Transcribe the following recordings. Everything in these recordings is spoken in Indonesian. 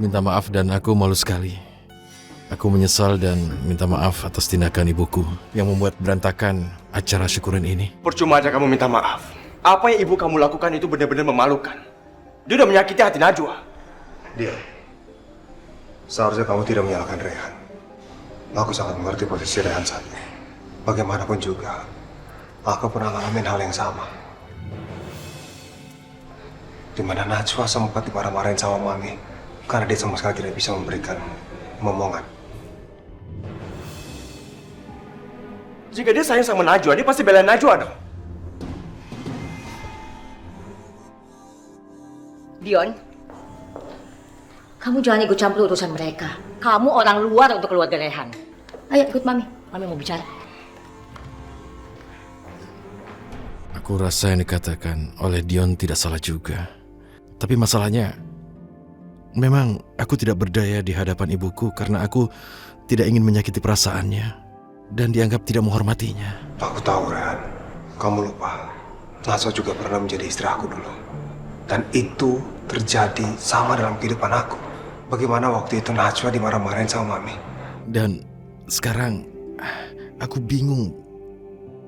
minta maaf dan aku malu sekali. Aku menyesal dan minta maaf atas tindakan ibuku yang membuat berantakan acara syukuran ini. Percuma aja kamu minta maaf. Apa yang ibu kamu lakukan itu benar-benar memalukan. Dia udah menyakiti hati Najwa. Dia, seharusnya kamu tidak menyalahkan Rehan. Aku sangat mengerti posisi Rehan saat ini. Bagaimanapun juga, aku pernah ngalamin hal yang sama. Di mana Najwa sempat dimarah-marahin sama Mami karena dia sama sekali tidak bisa memberikan momongan. Jika dia sayang sama Najwa, dia pasti belain Najwa dong. Dion, kamu jangan ikut campur urusan mereka. Kamu orang luar untuk keluarga Rehan. Ayo ikut Mami. Mami mau bicara. Aku rasa yang dikatakan oleh Dion tidak salah juga. Tapi masalahnya, memang aku tidak berdaya di hadapan ibuku karena aku tidak ingin menyakiti perasaannya dan dianggap tidak menghormatinya. Aku tahu, Rehan. Kamu lupa. Najwa juga pernah menjadi istri aku dulu. Dan itu terjadi sama dalam kehidupan aku. Bagaimana waktu itu Najwa dimarah-marahin sama Mami. Dan sekarang aku bingung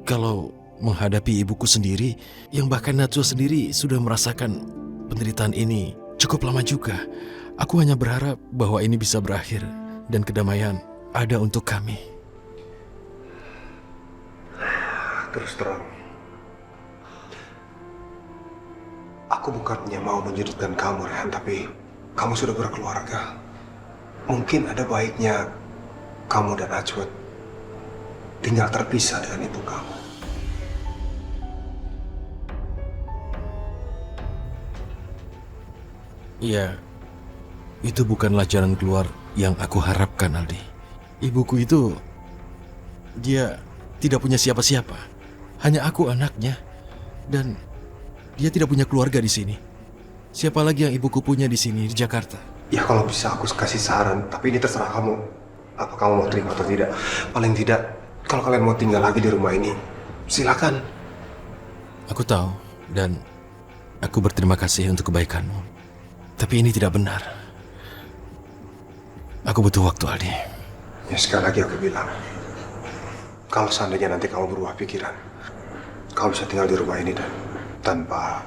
kalau menghadapi ibuku sendiri yang bahkan Najwa sendiri sudah merasakan penderitaan ini cukup lama juga. Aku hanya berharap bahwa ini bisa berakhir dan kedamaian ada untuk kami. Terus terang, aku bukannya mau menyudutkan kamu, Rehan, tapi kamu sudah berkeluarga. Mungkin ada baiknya kamu dan Najwa tinggal terpisah dengan ibu kamu. Iya, itu bukanlah jalan keluar yang aku harapkan, Aldi. Ibuku itu, dia tidak punya siapa-siapa. Hanya aku anaknya. Dan dia tidak punya keluarga di sini. Siapa lagi yang ibuku punya di sini, di Jakarta? Ya kalau bisa aku kasih saran, tapi ini terserah kamu. Apa kamu mau terima atau tidak? Paling tidak, kalau kalian mau tinggal lagi di rumah ini, silakan. Aku tahu, dan aku berterima kasih untuk kebaikanmu. Tapi ini tidak benar. Aku butuh waktu, Aldi. Ya sekali lagi aku bilang, kalau seandainya nanti kamu berubah pikiran, kamu bisa tinggal di rumah ini dan tanpa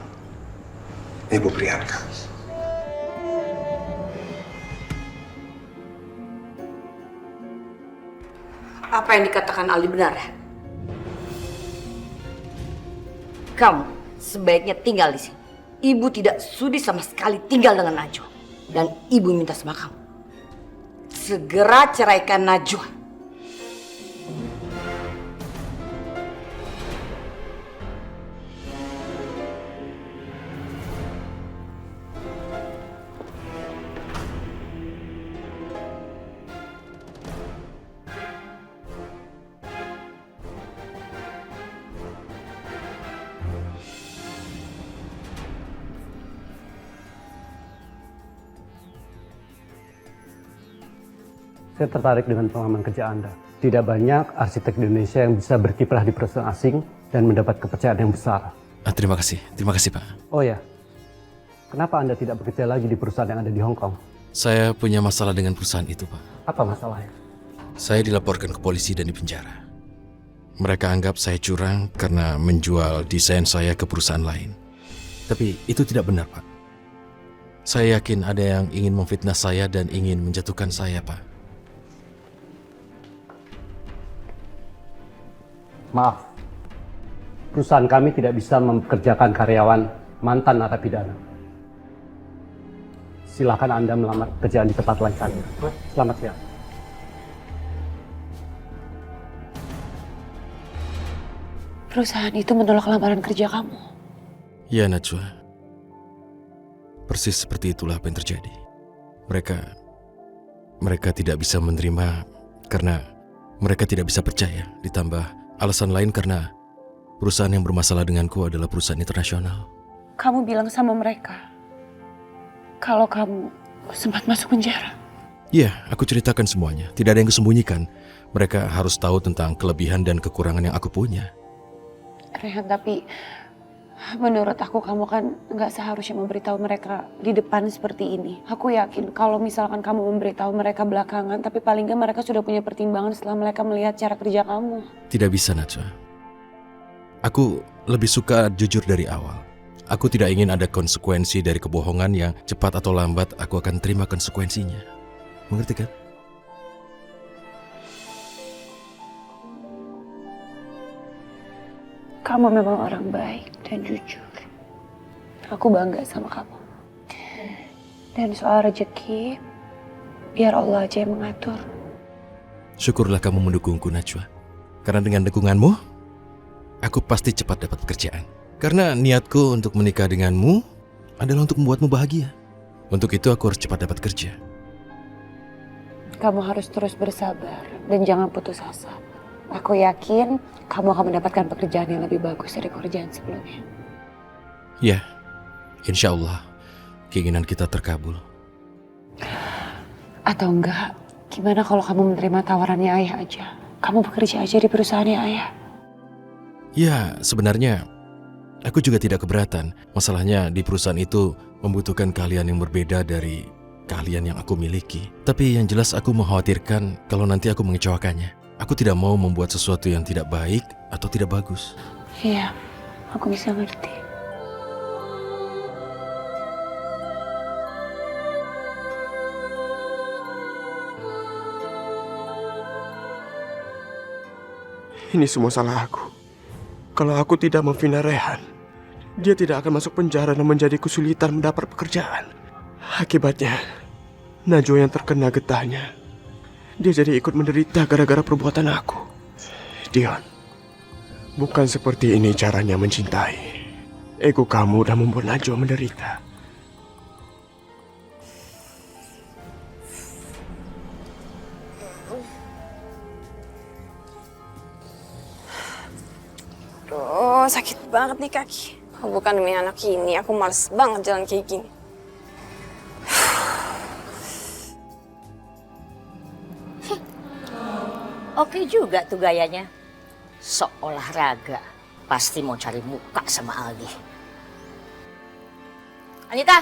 Ibu Priyanka. Apa yang dikatakan Aldi benar? Kamu sebaiknya tinggal di sini. Ibu tidak sudi sama sekali tinggal dengan Najwa. Dan ibu minta sama kamu, segera ceraikan Najwa. Saya tertarik dengan pengalaman kerja Anda. Tidak banyak arsitek di Indonesia yang bisa berkiprah di perusahaan asing dan mendapat kepercayaan yang besar. Terima kasih Pak. Oh ya, kenapa Anda tidak bekerja lagi di perusahaan yang ada di Hong Kong? Saya punya masalah dengan perusahaan itu, Pak. Apa masalahnya? Saya dilaporkan ke polisi dan dipenjara. Mereka anggap saya curang karena menjual desain saya ke perusahaan lain. Tapi itu tidak benar, Pak. Saya yakin ada yang ingin memfitnah saya dan ingin menjatuhkan saya, Pak. Maaf, perusahaan kami tidak bisa mempekerjakan karyawan mantan narapidana. Silakan Anda melamar pekerjaan di tempat lain saja. Selamat siang. Perusahaan itu menolak lamaran kerja kamu. Ya, Najwa. Persis seperti itulah apa yang terjadi. Mereka tidak bisa menerima karena mereka tidak bisa percaya. Ditambah alasan lain karena perusahaan yang bermasalah denganku adalah perusahaan internasional. Kamu bilang sama mereka kalau kamu sempat masuk penjara. Iya, aku ceritakan semuanya. Tidak ada yang kusembunyikan. Mereka harus tahu tentang kelebihan dan kekurangan yang aku punya. Rehan, tapi Menurut aku kamu kan nggak seharusnya memberitahu mereka di depan seperti ini. Aku yakin kalau misalkan kamu memberitahu mereka belakangan, tapi paling nggak mereka sudah punya pertimbangan setelah mereka melihat cara kerja kamu. Tidak bisa, Najwa. Aku lebih suka jujur dari awal. Aku tidak ingin ada konsekuensi dari kebohongan yang cepat atau lambat aku akan terima konsekuensinya. Mengerti kan? Kamu memang orang baik dan jujur. Aku bangga sama kamu. Dan soal rezeki, biar Allah aja yang mengatur. Syukurlah kamu mendukungku, Najwa. Karena dengan dukunganmu, aku pasti cepat dapat pekerjaan. Karena niatku untuk menikah denganmu adalah untuk membuatmu bahagia. Untuk itu aku harus cepat dapat kerja. Kamu harus terus bersabar dan jangan putus asa. Aku yakin kamu akan mendapatkan pekerjaan yang lebih bagus dari pekerjaan sebelumnya. Ya, insya Allah keinginan kita terkabul. Atau enggak, gimana kalau kamu menerima tawarannya ayah aja? Kamu bekerja aja di perusahaannya ayah. Ya, sebenarnya aku juga tidak keberatan. Masalahnya di perusahaan itu membutuhkan keahlian yang berbeda dari keahlian yang aku miliki. Tapi yang jelas aku mengkhawatirkan kalau nanti aku mengecewakannya. Aku tidak mau membuat sesuatu yang tidak baik atau tidak bagus. Iya, aku bisa ngerti. Ini semua salah aku. Kalau aku tidak memfina Rehan, dia tidak akan masuk penjara dan menjadi kesulitan mendapat pekerjaan. Akibatnya, Najwa yang terkena getahnya. Dia jadi ikut menderita gara-gara perbuatan aku. Dion, bukan seperti ini caranya mencintai. Ego kamu udah membuat Najwa menderita. Aduh, sakit banget nih kaki. Kalau bukan demi anak ini, aku males banget jalan kayak gini. Oke juga tuh gayanya. Sok olahraga. Pasti mau cari muka sama Aldi. Anita!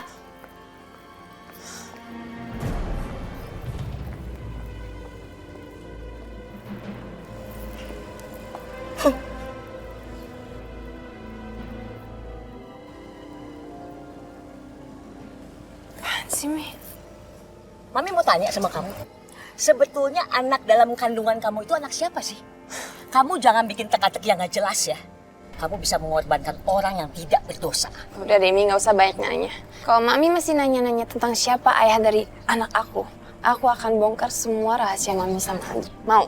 Apaan sih, Mi? Mami mau tanya sama kamu. Sebetulnya anak dalam kandungan kamu itu anak siapa sih? Kamu jangan bikin teka-teki yang gak jelas ya. Kamu bisa mengorbankan orang yang tidak berdosa. Udah deh, Mi, gak usah banyak nanya. Kalau Mami masih nanya-nanya tentang siapa ayah dari anak aku akan bongkar semua rahasia Mami sama Andi. Mau?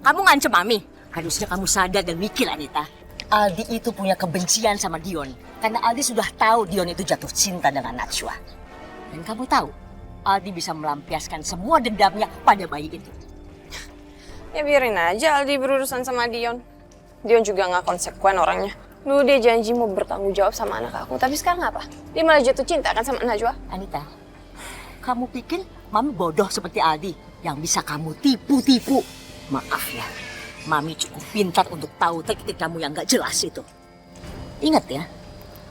Kamu ngancem Mami. Harusnya kamu sadar dan mikir, Anita. Aldi itu punya kebencian sama Dion. Karena Aldi sudah tahu Dion itu jatuh cinta dengan Najwa. Dan kamu tahu, Aldi bisa melampiaskan semua dendamnya pada bayi itu. Ya biarin aja Aldi berurusan sama Dion. Dion juga gak konsekuen orangnya. Dulu dia janji mau bertanggung jawab sama anak aku, tapi sekarang apa? Dia malah jatuh cinta kan sama Najwa? Anita, kamu pikir Mami bodoh seperti Aldi yang bisa kamu tipu-tipu? Maaf ya, Mami cukup pintar untuk tahu trik-trik kamu yang gak jelas itu. Ingat ya,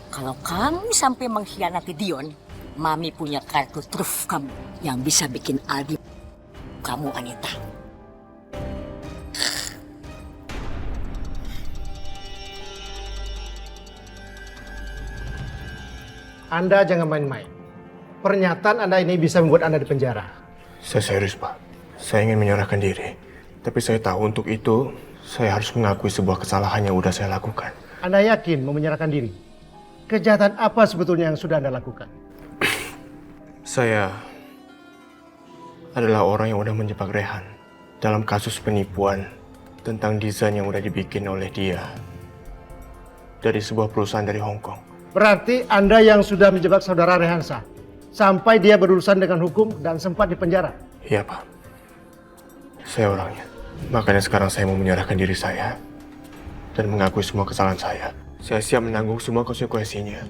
kalau kamu sampai mengkhianati Dion, Mami punya kartu truf kamu yang bisa bikin Aldi kamu, Anita. Anda jangan main-main. Pernyataan Anda ini bisa membuat Anda dipenjara. Saya serius, Pak. Saya ingin menyerahkan diri. Tapi saya tahu untuk itu, saya harus mengakui sebuah kesalahan yang udah saya lakukan. Anda yakin mau menyerahkan diri? Kejahatan apa sebetulnya yang sudah Anda lakukan? Saya adalah orang yang udah menjebak Rehan dalam kasus penipuan tentang desain yang udah dibikin oleh dia dari sebuah perusahaan dari Hong Kong. Berarti Anda yang sudah menjebak saudara Rehansa sampai dia berurusan dengan hukum dan sempat dipenjara. Iya, Pak. Saya orangnya. Makanya sekarang saya mau menyerahkan diri saya dan mengakui semua kesalahan saya. Saya siap menanggung semua konsekuensinya.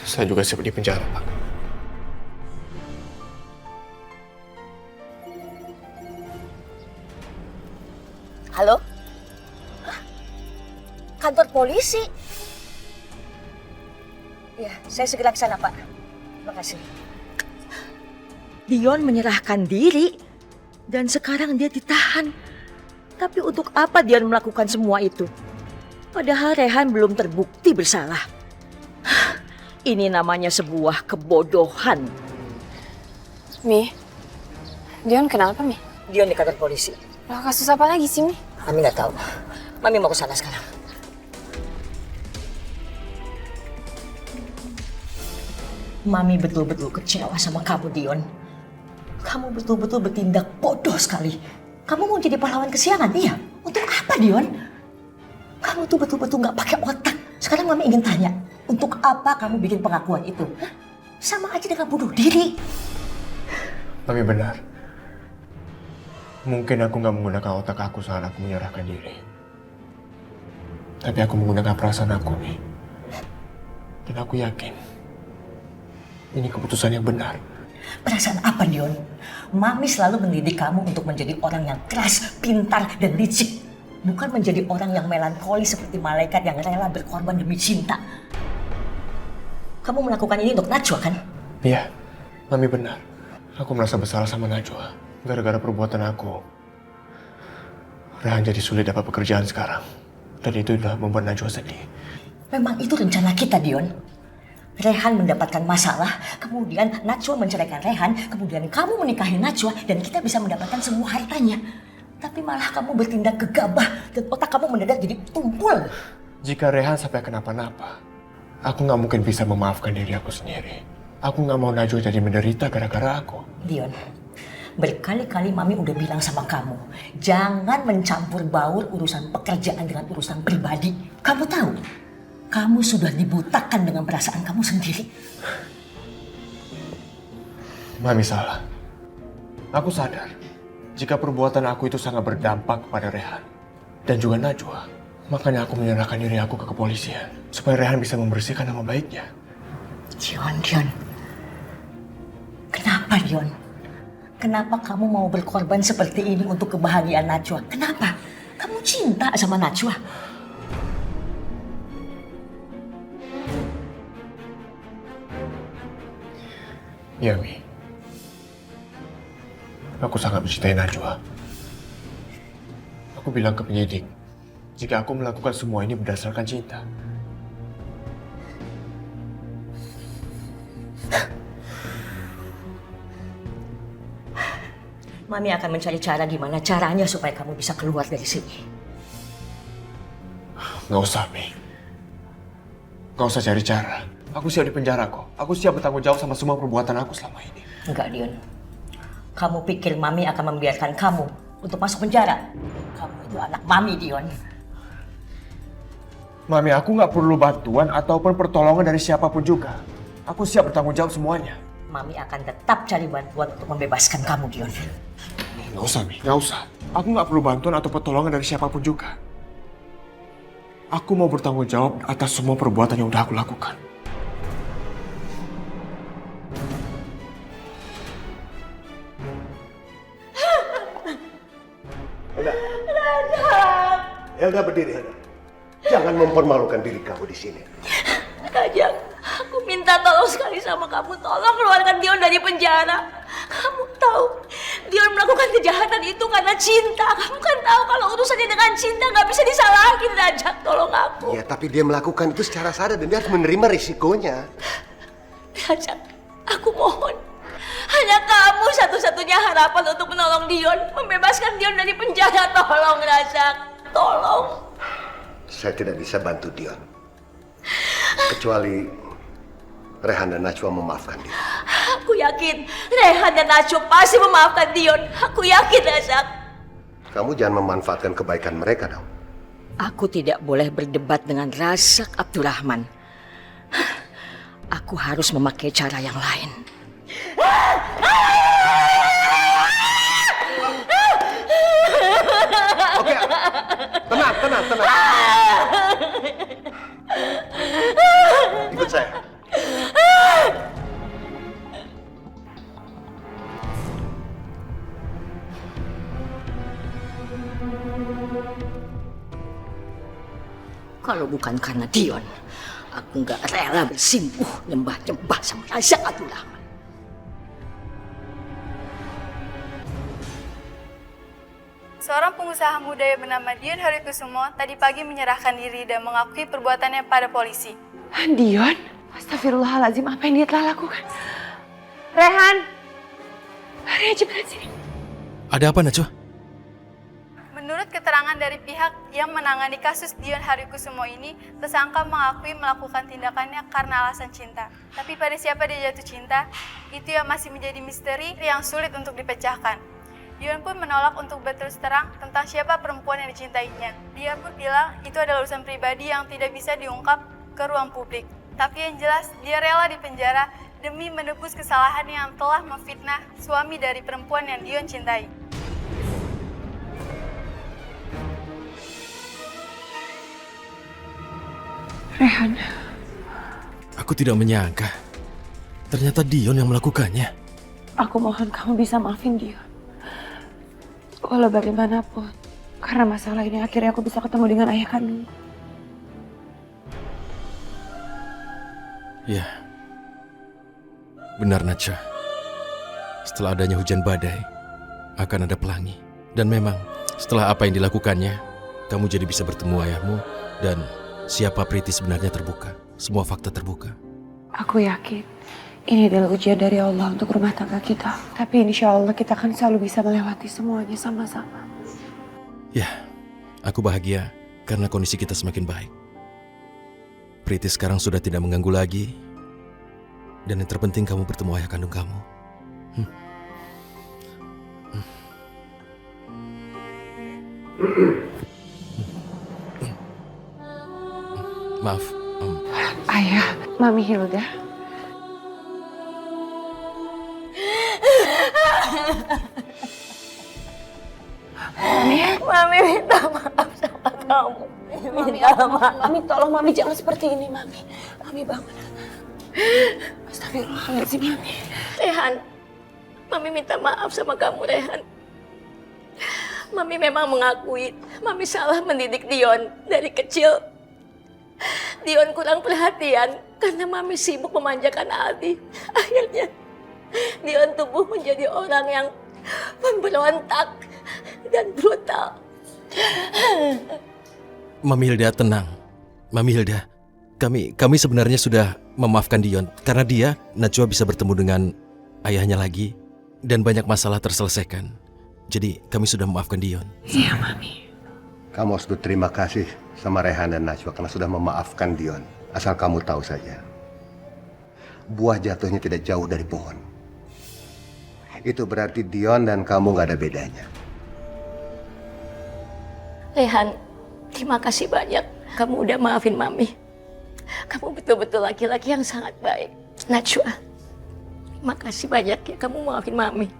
Saya juga siap dipenjara, Pak. Halo? kantor polisi. Ya, saya segera ke sana, Pak. Terima kasih. Dion menyerahkan diri dan sekarang dia ditahan. Tapi untuk apa Dion melakukan semua itu? Padahal Rehan belum terbukti bersalah. Ini namanya sebuah kebodohan. Mi, Dion kenapa, Mi? Dion di kantor polisi. Lah, kasus apa lagi sih, Mi? Mami nggak tahu. Mami mau ke sana sekarang. Mami betul-betul kecewa sama kamu, Dion. Kamu betul-betul bertindak bodoh sekali. Kamu mau jadi pahlawan kesiangan, iya? Untuk apa, Dion? Kamu tuh betul-betul nggak pakai otak. Sekarang Mami ingin tanya, untuk apa kamu bikin pengakuan itu? Hah? Sama aja dengan bunuh diri. Mami benar. Mungkin aku nggak menggunakan otak aku saat aku menyerahkan diri. Tapi aku menggunakan perasaan aku, Mi. Dan aku yakin ini keputusan yang benar. Perasaan apa, Dion? Mami selalu mendidik kamu untuk menjadi orang yang keras, pintar, dan licik. Bukan menjadi orang yang melankolis seperti malaikat yang rela berkorban demi cinta. Kamu melakukan ini untuk Najwa, kan? Iya, Mami benar. Aku merasa bersalah sama Najwa. Gara-gara perbuatan aku, Rehan jadi sulit dapat pekerjaan sekarang. Dan itu sudah membuat Najwa sedih. Memang itu rencana kita, Dion. Rehan mendapatkan masalah, kemudian Najwa menceraikan Rehan, kemudian kamu menikahi Najwa, dan kita bisa mendapatkan semua hartanya. Tapi malah kamu bertindak gegabah, dan otak kamu mendadak jadi tumpul. Jika Rehan sampai kenapa-napa, aku nggak mungkin bisa memaafkan diri aku sendiri. Aku nggak mau Najwa jadi menderita gara-gara aku. Dion, berkali-kali Mami udah bilang sama kamu, jangan mencampur baur urusan pekerjaan dengan urusan pribadi. Kamu tahu, kamu sudah dibutakan dengan perasaan kamu sendiri. Mami salah. Aku sadar, jika perbuatan aku itu sangat berdampak kepada Rehan dan juga Najwa. Makanya aku menyerahkan diri aku ke kepolisian, supaya Rehan bisa membersihkan nama baiknya. Dion. Kenapa, Dion? Kenapa kamu mau berkorban seperti ini untuk kebahagiaan Najwa? Kenapa? Kamu cinta sama Najwa? Iya, Mi. Aku sangat mencintai Najwa. Aku bilang ke penyidik, jika aku melakukan semua ini berdasarkan cinta. Mami akan mencari cara gimana caranya supaya kamu bisa keluar dari sini. Nggak usah, Mi. Nggak usah cari cara. Aku siap di penjara kok. Aku siap bertanggung jawab sama semua perbuatan aku selama ini. Enggak, Dion. Kamu pikir Mami akan membiarkan kamu untuk masuk penjara? Kamu itu anak Mami, Dion. Mami, aku nggak perlu bantuan ataupun pertolongan dari siapapun juga. Aku siap bertanggung jawab semuanya. Mami akan tetap cari bantuan untuk membebaskan kamu, Dion. Nggak usah, Mi. Nggak usah. Aku nggak perlu bantuan atau pertolongan dari siapapun juga. Aku mau bertanggung jawab atas semua perbuatan yang udah aku lakukan. Helda, berdiri, Helda. Jangan mempermalukan diri kamu di sini. Kajang, aku minta tolong sekali sama kamu. Tolong keluarkan Dion dari penjara. Kamu tahu, Dion melakukan kejahatan itu karena cinta. Kamu kan tahu kalau urusannya dengan cinta nggak bisa disalahin, Rajak. Tolong aku. Ya, tapi dia melakukan itu secara sadar dan dia harus menerima risikonya. Rajak, aku mohon. Hanya kamu satu-satunya harapan untuk menolong Dion. Membebaskan Dion dari penjara. Tolong, Rajak. Tolong. Saya tidak bisa bantu Dion. Kecuali Rehan dan Najwa memaafkan dia. Aku yakin Rehan dan Najwa pasti memaafkan Dion. Aku yakin, Rajak. Kamu jangan memanfaatkan kebaikan mereka dong. Aku tidak boleh berdebat dengan Razak Abdurrahman. Aku harus memakai cara yang lain. Oke, tenang. Ikut saya. Kalau bukan karena Dion, aku nggak rela bersimpuh nyembah-nyembah sama Raja Abdullah. Seorang pengusaha muda yang bernama Dion Harikusumo tadi pagi menyerahkan diri dan mengakui perbuatannya pada polisi. Dion? Astagfirullahaladzim, apa yang dia telah lakukan? Rehan! Lari aja berat sini. Ada apa, Najwa? Menurut keterangan dari pihak yang menangani kasus Dion Harikusumo ini, tersangka mengakui melakukan tindakannya karena alasan cinta. Tapi pada siapa dia jatuh cinta, itu yang masih menjadi misteri yang sulit untuk dipecahkan. Dion pun menolak untuk berterus terang tentang siapa perempuan yang dicintainya. Dia pun bilang itu adalah urusan pribadi yang tidak bisa diungkap ke ruang publik. Tapi yang jelas, dia rela dipenjara demi menebus kesalahan yang telah memfitnah suami dari perempuan yang Dion cintai. Rehan, Aku tidak menyangka. Ternyata Dion yang melakukannya. aku mohon kamu bisa maafin dia. Walau bagaimanapun, karena masalah ini akhirnya aku bisa ketemu dengan ayah kandung. Ya, benar Najwa. Setelah adanya hujan badai, akan ada pelangi. Dan memang, setelah apa yang dilakukannya, kamu jadi bisa bertemu ayahmu dan siapa Priti sebenarnya terbuka. Semua fakta terbuka. Aku yakin ini adalah ujian dari Allah untuk rumah tangga kita. Tapi insya Allah kita akan selalu bisa melewati semuanya sama-sama. Ya, aku bahagia karena kondisi kita semakin baik. Priti sekarang sudah tidak mengganggu lagi. Dan yang terpenting kamu bertemu ayah kandung kamu. Maaf. Ayah, Mami Hilda. Mami minta maaf sama kamu. Mami, tolong Mami jangan seperti ini, Mami. Mami bangun. Astagfirullahaladzim, Mami. Rehan, Mami minta maaf sama kamu, Rehan. Mami memang mengakui Mami salah mendidik Dion dari kecil. Dion kurang perhatian karena Mami sibuk memanjakan Aldi. Akhirnya Dion tumbuh menjadi orang yang memberontak dan brutal. Mami Hilda, tenang. Mami Hilda, kami sebenarnya sudah memaafkan Dion karena dia, Najwa, bisa bertemu dengan ayahnya lagi dan banyak masalah terselesaikan. Jadi kami sudah memaafkan Dion. Iya, Mami. Kamu harus berterima kasih sama Rehan dan Najwa karena sudah memaafkan Dion. Asal kamu tahu saja, buah jatuhnya tidak jauh dari pohon. Itu berarti Dion dan kamu gak ada bedanya. Rehan, terima kasih banyak. Kamu udah maafin Mami. Kamu betul-betul laki-laki yang sangat baik. Najwa, terima kasih banyak ya kamu maafin Mami.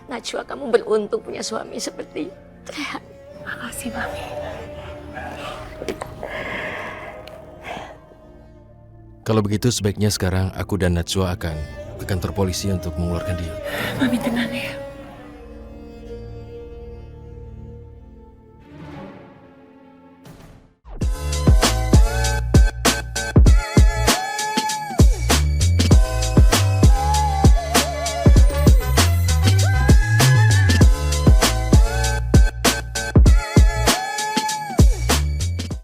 Najwa, kamu beruntung punya suami seperti Rehan. Makasih, Mami. Kalau begitu sebaiknya sekarang aku dan Najwa akan ke kantor polisi untuk mengeluarkan Dion. Mami tenang ya.